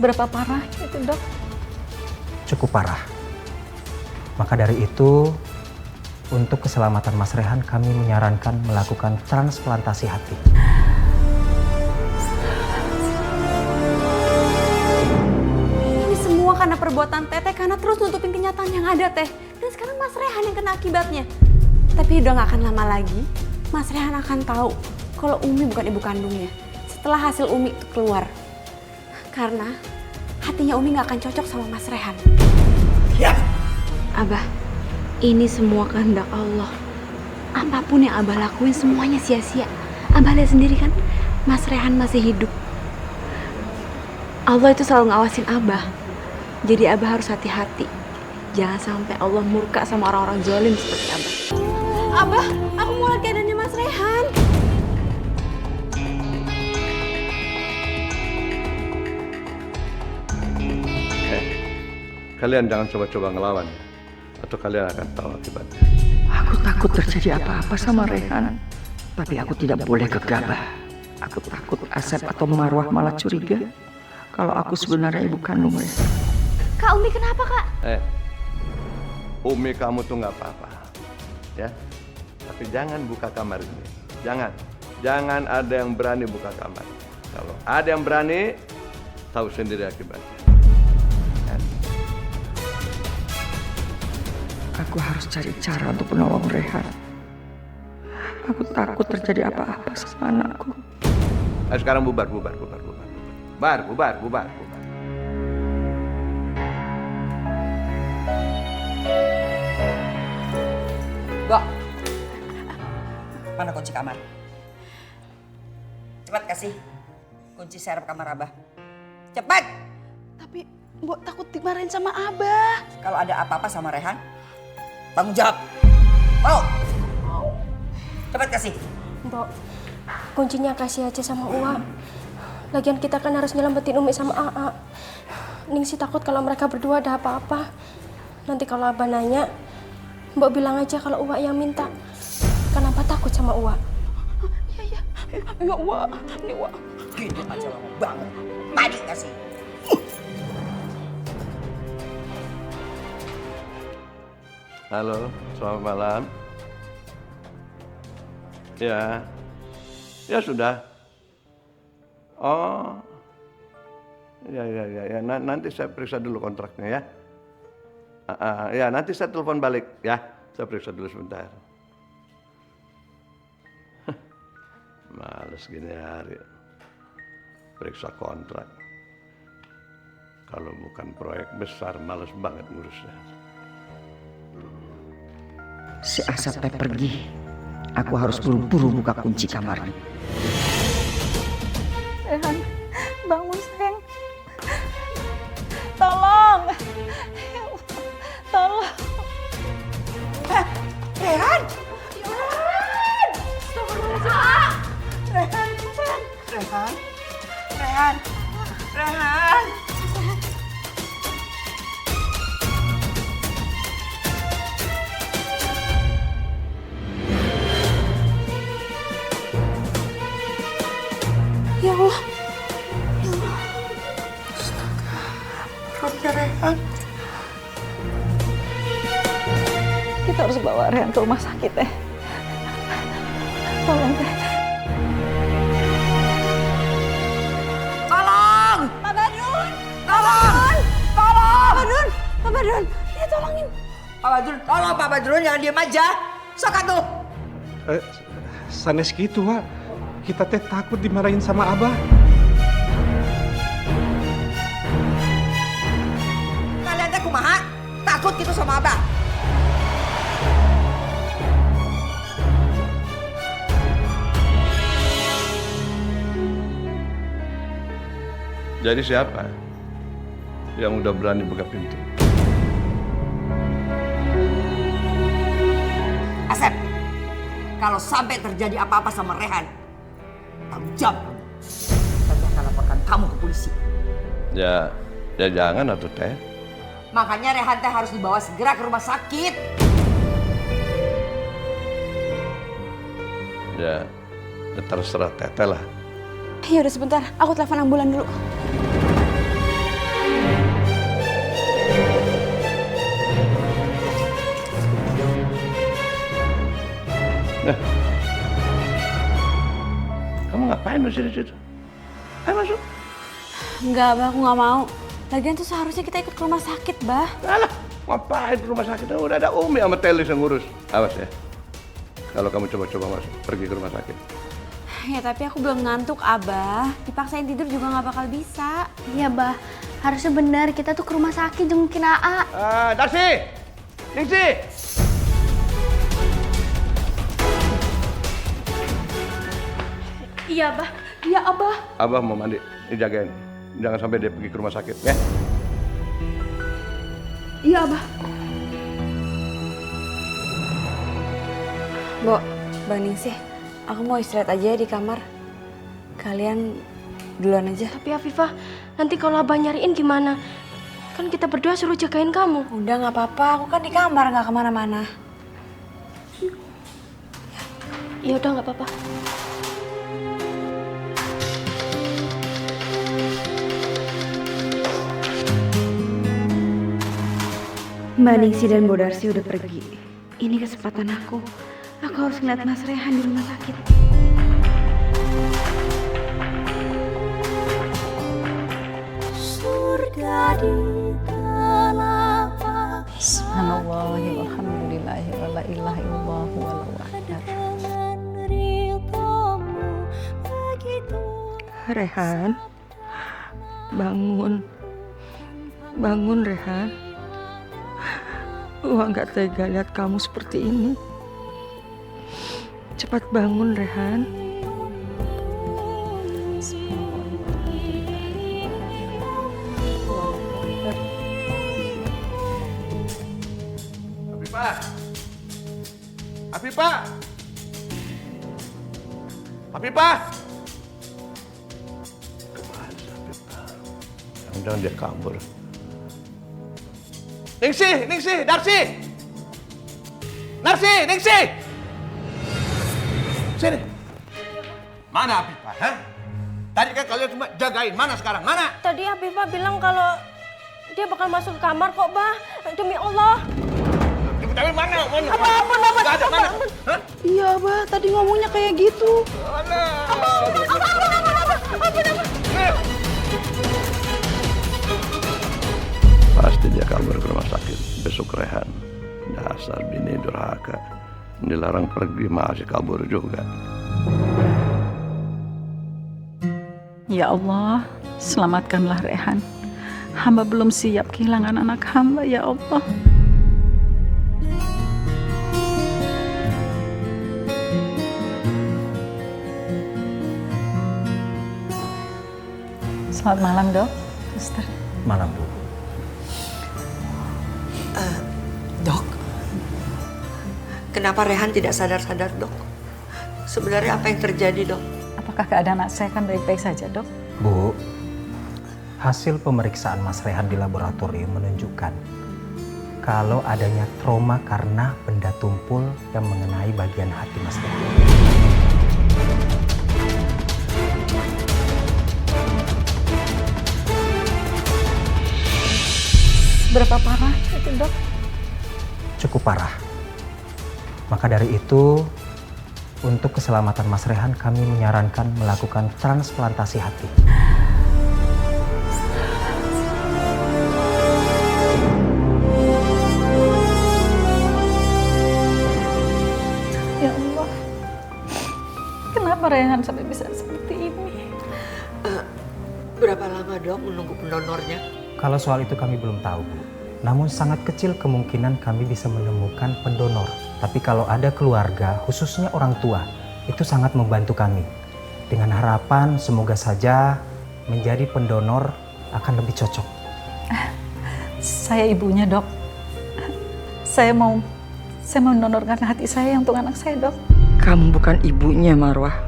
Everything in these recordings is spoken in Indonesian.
Seberapa parah itu, Dok? Cukup parah. Maka dari itu, untuk keselamatan Mas Rehan, kami menyarankan melakukan transplantasi hati. Ini semua karena perbuatan Teteh, karena terus nutupin kenyataan yang ada, Teh. Dan sekarang Mas Rehan yang kena akibatnya. Tapi udah gak akan lama lagi, Mas Rehan akan tahu kalau Umi bukan ibu kandungnya. Setelah hasil Umi itu keluar. Karena hatinya Umi gak akan cocok sama Mas Rehan. Ya. Abah, ini semua kehendak Allah. Apapun yang Abah lakuin semuanya sia-sia. Abah lihat sendiri kan, Mas Rehan masih hidup. Allah itu selalu ngawasin Abah. Jadi Abah harus hati-hati. Jangan sampai Allah murka sama orang-orang zalim seperti Abah. Abah, aku mau lihat keadaannya Mas Rehan. Kalian jangan coba-coba ngelawan, atau kalian akan tahu akibatnya. Aku takut terjadi apa-apa sama Rehan. Tapi aku tidak boleh gegabah. Aku takut Asep atau Marwah malah curiga kalau aku sebenarnya ibu kandung Rehan. Kak Umi kenapa, Kak? Umi kamu tuh nggak apa-apa, ya. Tapi jangan buka kamar ini. Jangan ada yang berani buka kamar. Kalau ada yang berani, tahu sendiri akibatnya. Aku harus cari cara untuk menolong Rehan. Aku takut terjadi apa-apa sama anakku. Ayo sekarang bubar. Gok, mana kunci kamar? Cepat kasih kunci serep kamar Abah. Cepat! Tapi Mbok takut dimarahin sama Abah. Kalau ada apa-apa sama Rehan, tanggung jawab. Mau? Cepat kasih. Mbok, kuncinya kasih aja sama Uwa. Lagian kita kan harus nyelamatin Umi sama Aa. Ningsi takut kalau mereka berdua ada apa-apa. Nanti kalau Abah nanya, Mbok bilang aja kalau Uwa yang minta. Kenapa takut sama Uwa? Iya, Uwa. Ini Uwa. Gini aja lama banget. Tadi kasih. Halo, selamat malam. Ya sudah. Oh, ya. Nanti saya periksa dulu kontraknya ya. Ya, nanti saya telepon balik ya. Saya periksa dulu sebentar. Males gini hari. Periksa kontrak. Kalau bukan proyek besar, males banget ngurusnya. Si Asep pergi. Aku harus buru-buru buka kunci kamarnya. Rehan, bangun sayang. Tolong. Tolong. Rehan! Rehan! Ya Allah. Perutnya Rehan. Kita harus bawa Rehan ke rumah sakit, Teh. Tolong, Teh. Tolong! Pak Badrun! Tolong! Pak Badrun! Pak Badrun! Ya tolongin. Pak Badrun, tolong Pak Badrun, jangan diem aja. Sok atuh. Sanes gitu, Wak. Kita teh takut dimarahin sama Abah. Kalian teh kumaha? Takut gitu sama Abah? Jadi siapa yang udah berani buka pintu? Asep, kalau sampai terjadi apa-apa sama Rehan, tanggung jawab kamu. Saya akan laporkan kamu ke polisi. Ya jangan atuh Teh. Makanya Rehan teh harus dibawa segera ke rumah sakit. Ya terserah Teteh lah. Ya udah sebentar, aku telepon ambulan dulu. ngapain masih di situ? Ayo masuk. Enggak, Bah, aku nggak mau. Lagian tuh seharusnya kita ikut ke rumah sakit, Bah. Alah, ngapain ke rumah sakit? Udah ada Umi sama Telis yang ngurus. Awas ya. Kalau kamu coba-coba masuk, pergi ke rumah sakit. Ya tapi aku belum ngantuk, Abah. Dipaksain tidur juga nggak bakal bisa. Iya, Bah. Harusnya benar kita tuh ke rumah sakit jengukin AA. Darsi! Ningsi! Iya, Bah. Iya, Abah. Abah mau mandi, ini jagain. Jangan sampai dia pergi ke rumah sakit, ya? Iya, Abah. Bo, Bang Ningsih, aku mau istirahat aja di kamar. Kalian duluan aja. Tapi Afifah, nanti kalau Abah nyariin gimana? Kan kita berdua suruh jagain kamu. Udah nggak apa-apa, aku kan di kamar nggak kemana-mana. Ya udah nggak apa-apa. Mbak Ningsih dan Bo Darsi udah pergi. Ini kesempatan aku. Aku harus ngeliat Mas Rehan di rumah sakit. Surga di tanah. Subhanallah, alhamdulillah, la ilaha illallah, wallahu akbar. Rehan, bangun. Bangun, Rehan. Wah, nggak tega lihat kamu seperti ini. Cepat bangun, Rehan. Afifah! Afifah! Afifah! Kemana sih Afifah? Jangan-jangan dia kabur. Ningsih, Darsi! Darsi, Ningsih! Sini. Mana Afifah, ha? Tadi kan kalian cuma jagain, mana sekarang, mana? Tadi Afifah bilang kalau dia bakal masuk ke kamar kok, Bah. Demi Allah. Tapi mana? Apa? Gak ada, mana? Hah? Iya, Bah, tadi ngomongnya kayak gitu. Mana? Pasti dia kabur ke rumah sakit besok Rehan. Dasar bini durhaka. Dilarang pergi masih kabur juga. Ya Allah, selamatkanlah Rehan. Hamba belum siap kehilangan anak hamba, ya Allah. Selamat malam, Dok. Suster. Malam, Bu. Dok, kenapa Rehan tidak sadar-sadar, Dok? Sebenarnya apa yang terjadi, Dok? Apakah keadaan anak saya kan baik-baik saja, Dok? Bu, hasil pemeriksaan Mas Rehan di laboratorium menunjukkan kalau adanya trauma karena benda tumpul yang mengenai bagian hati Mas Rehan. Berapa parah itu, Dok? Cukup parah. Maka dari itu, untuk keselamatan Mas Rehan, kami menyarankan melakukan transplantasi hati. Ya Allah, kenapa Rehan sampai bisa seperti ini? Berapa lama, Dok, menunggu pendonornya? Kalau soal itu kami belum tahu, Bu. Namun sangat kecil kemungkinan kami bisa menemukan pendonor. Tapi kalau ada keluarga, khususnya orang tua, itu sangat membantu kami. Dengan harapan semoga saja menjadi pendonor akan lebih cocok. Saya ibunya, Dok. Saya mau mendonorkan hati saya untuk anak saya, Dok. Kamu bukan ibunya, Marwah.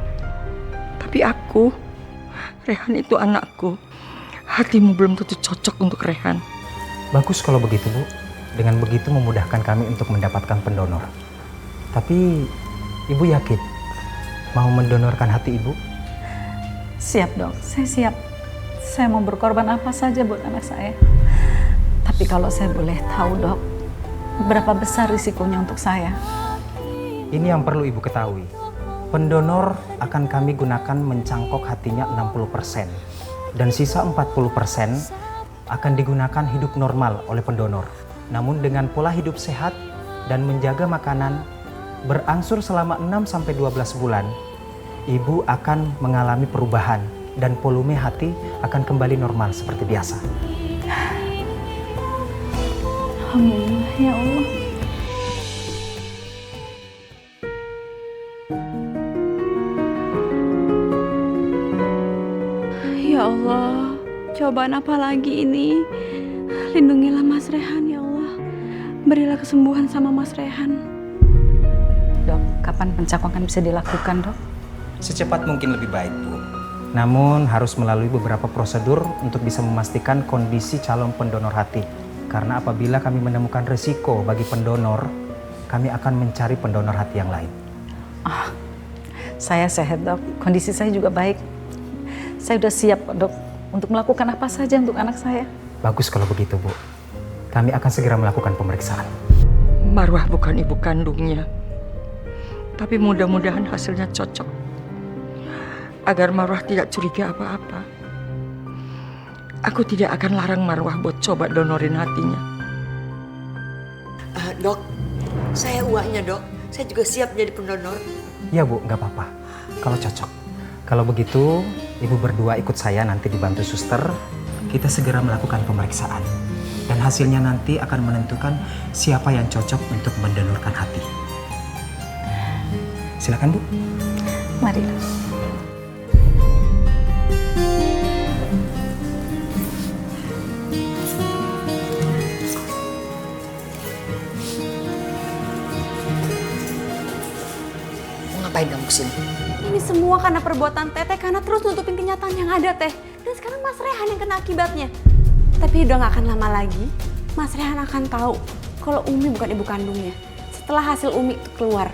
Tapi aku, Rehan itu anakku. Hatimu belum tentu cocok untuk Rehan. Bagus kalau begitu, Bu. Dengan begitu memudahkan kami untuk mendapatkan pendonor. Tapi Ibu yakin mau mendonorkan hati Ibu? Siap, Dok. Saya siap. Saya mau berkorban apa saja buat anak saya. Tapi kalau saya boleh tahu, Dok, berapa besar risikonya untuk saya? Ini yang perlu Ibu ketahui. Pendonor akan kami gunakan mencangkok hatinya 60%. Dan sisa 40% akan digunakan hidup normal oleh pendonor. Namun dengan pola hidup sehat dan menjaga makanan berangsur selama 6-12 bulan, ibu akan mengalami perubahan dan volume hati akan kembali normal seperti biasa. Alhamdulillah ya Allah. Ya Allah, cobaan apa lagi ini? Lindungilah Mas Rehan ya Allah. Berilah kesembuhan sama Mas Rehan. Dok, kapan pencangkokan bisa dilakukan, Dok? Secepat mungkin lebih baik, Bu. Namun harus melalui beberapa prosedur untuk bisa memastikan kondisi calon pendonor hati. Karena apabila kami menemukan risiko bagi pendonor, kami akan mencari pendonor hati yang lain. Saya sehat, Dok. Kondisi saya juga baik. Saya sudah siap, Dok, untuk melakukan apa saja untuk anak saya. Bagus kalau begitu, Bu. Kami akan segera melakukan pemeriksaan. Marwah bukan ibu kandungnya. Tapi mudah-mudahan hasilnya cocok. Agar Marwah tidak curiga apa-apa. Aku tidak akan larang Marwah buat coba donorin hatinya. Dok, saya uaknya dok. Saya juga siap jadi pendonor. Ya Bu, nggak apa-apa. Kalau cocok. Kalau begitu, Ibu berdua ikut saya nanti dibantu suster. Kita segera melakukan pemeriksaan. Dan hasilnya nanti akan menentukan siapa yang cocok untuk mendonorkan hati. Silakan Bu. Mari. Ngapain kamu kesini? Ini semua karena perbuatan Teteh, karena terus nutupin kenyataan yang ada, Teh. Dan sekarang Mas Rehan yang kena akibatnya. Tapi udah gak akan lama lagi, Mas Rehan akan tahu kalau Umi bukan ibu kandungnya. Setelah hasil Umi itu keluar.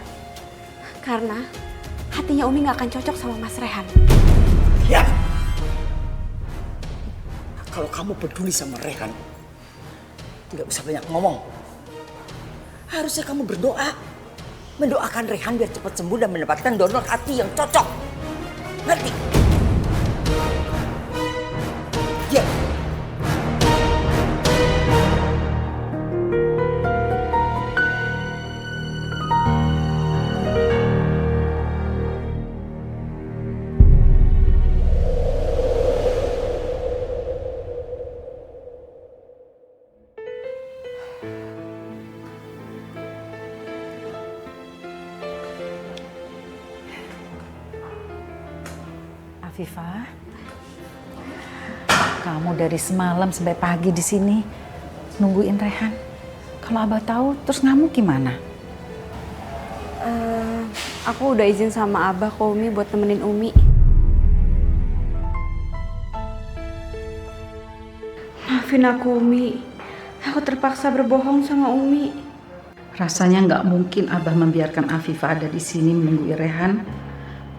Karena hatinya Umi gak akan cocok sama Mas Rehan. Ya. Kalau kamu peduli sama Rehan, tidak usah banyak ngomong. Harusnya kamu berdoa. Mendoakan Rehan biar cepat sembuh dan mendapatkan donor hati yang cocok. Ngerti? Ya. Afifah, kamu dari semalam sampai pagi di sini nungguin Rehan. Kalau Abah tahu, terus kamu gimana? Aku udah izin sama Abah ke Umi buat temenin Umi. Maafin aku, Umi. Aku terpaksa berbohong sama Umi. Rasanya nggak mungkin Abah membiarkan Afifah ada di sini menunggu Rehan.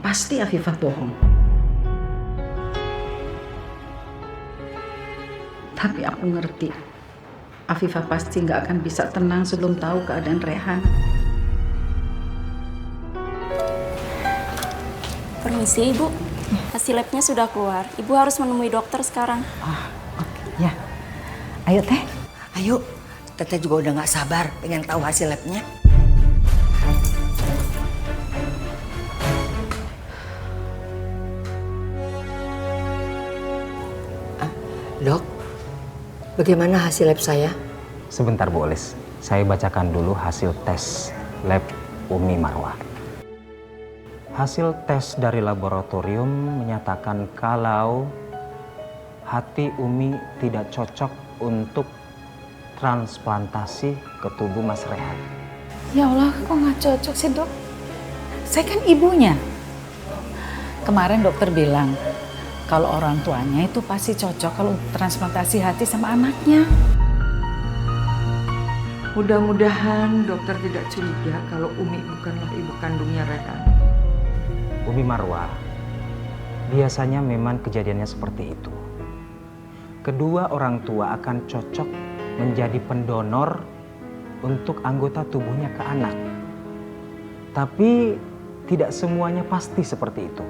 Pasti Afifah bohong. Tapi aku ngerti, Afifah pasti nggak akan bisa tenang sebelum tahu keadaan Rehan. Permisi Ibu, hasil labnya sudah keluar. Ibu harus menemui dokter sekarang. Oke, ya. Ayo Teh. Ayo, Teteh juga udah gak sabar pengen tahu hasil labnya. Dok, bagaimana hasil lab saya? Sebentar Bu Olis, saya bacakan dulu hasil tes lab Umi Marwah. Hasil tes dari laboratorium menyatakan kalau hati Umi tidak cocok untuk transplantasi ke tubuh Mas Rehan. Ya Allah, kok nggak cocok sih dok? Saya kan ibunya. Kemarin dokter bilang kalau orang tuanya itu pasti cocok kalau transplantasi hati sama anaknya. Mudah-mudahan dokter tidak curiga kalau Umi bukanlah ibu kandungnya Rehan. Umi Marwah, biasanya memang kejadiannya seperti itu. Kedua orang tua akan cocok menjadi pendonor untuk anggota tubuhnya ke anak. Tapi tidak semuanya pasti seperti itu.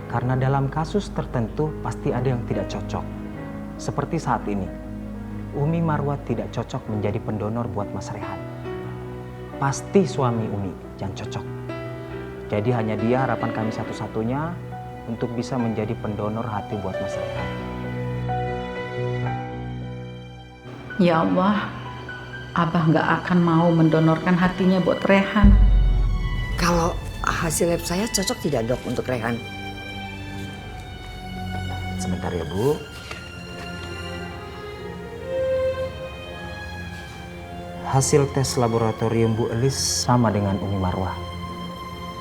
Karena dalam kasus tertentu pasti ada yang tidak cocok. Seperti saat ini, Umi Marwah tidak cocok menjadi pendonor buat Mas Rehan. Pasti suami Umi yang cocok. Jadi hanya dia harapan kami satu-satunya untuk bisa menjadi pendonor hati buat Mas Rehan. Ya Allah, Abah nggak akan mau mendonorkan hatinya buat Rehan. Kalau hasil lab saya cocok tidak dok untuk Rehan? Sebentar ya Bu. Hasil tes laboratorium Bu Elis sama dengan Umi Marwah.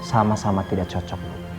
Sama-sama tidak cocok, Bu.